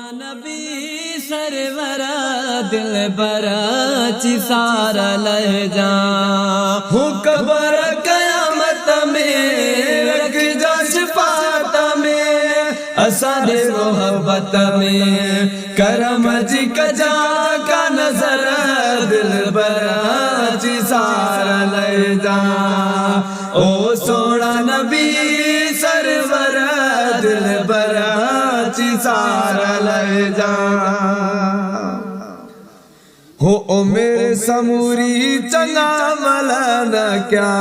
नबी server दिल बरा चिसारा लह जा हूँ कबर कयामत में रख जा शफात में असादे मोहब्बत में करम जी कजा का नजर दिल बरा चिसारा लह जा ओ सोना नबी सरवर दिल बरा चिसारा ले जा हो ओ मेरे समूरी चंगा मलन क्या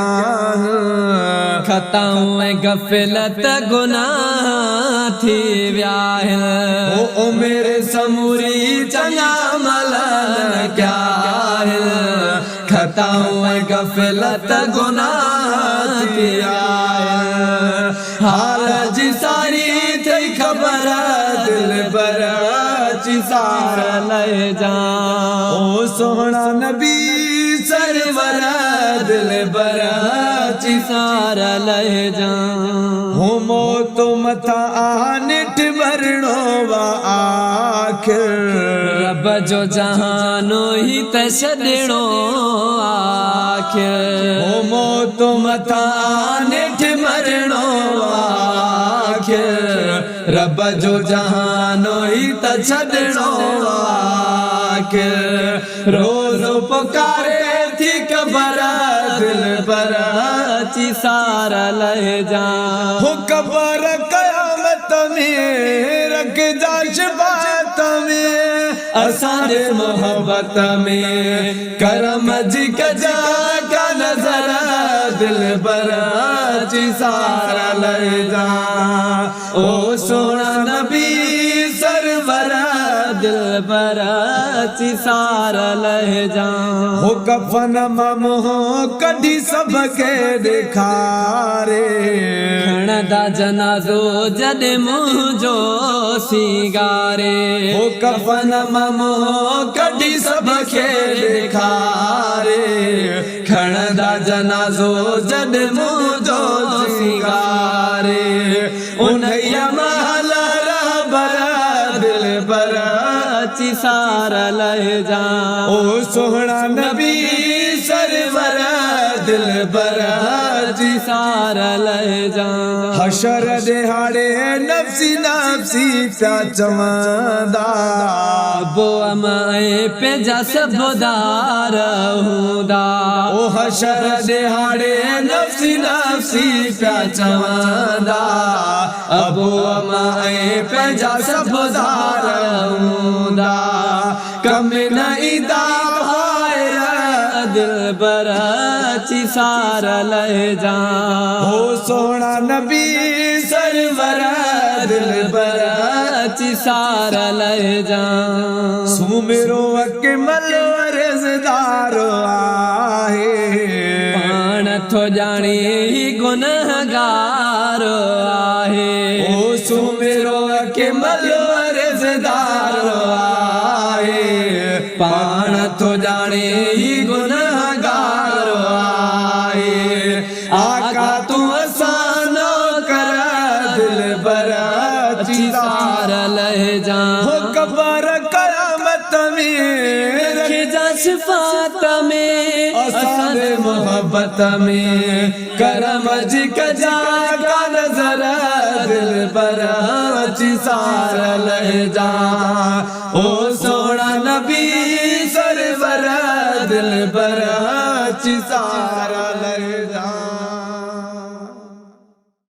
खताऊं गफलत गुनाह थी व्याह ओ मेरे समूरी चंगा मलन क्या खताऊं गफलत गुनाह थी हाल जी सारी थी खबर दिल बरा चिसारा ले जा ओ सोहना नबी सरवर दिल बरा चिसारा ले जा हो मौत मथा आनिट भरणो वा आखिर रब जो जहानो ही तछड़ो आखिर हो मौत मथा आनिट मरणो रब जो जहानो ही तछड़ो आखिर रोज पुकारे थी कबर दिल बरा चिसारा ले जा हो कबर कयामत में रख जा शफात में असारे मोहब्बत में करम जी कजा का नजर दिल बरा चिसारा ले जा ओ सोना नबी सरवर दिल बरा चिसारा ले जा हो कफन ममो कढी सबके दिखारे खणदा जनाजो जद मुझो सिंगारे हो कफन ममो कढी सबके दिखारे खणदा जनाजो जद मुझो सिंगारे उन्हैया महला बरा दिल बरा चिसारा ले जा ओ सोहना नबी सरवर दिल बरा चिसारा ले जा हशर दिहाड़े नफसी नफसी ता चमदा बो अमाए पे जा सबदार हुदा ओ हशर दिहाड़े नफसी नफसी ता चमदा अबो अमाए पे जा सबदार हुदा कम नहीं दा दिल बरा चिसारा ले जा हो सोना नबी सरवर दिल बरा चिसारा ले जा सुमेरो अकमल वरज़दार आहे पाण थो जाने ही गुनहगार आहे ओ सुमेरो अकमल वरज़दार आहे पाण थो जाने ही गुनहगार आहे आका तू असानो कर दिल बरा चिसारा ले जा हो कबर कयामत में रख जा शफात में असारे मोहब्बत में करम जी कजा का नजर दिल बरा चिसारा ले जा ओ सोना नबी सरवर दिल बरा चिसारा ले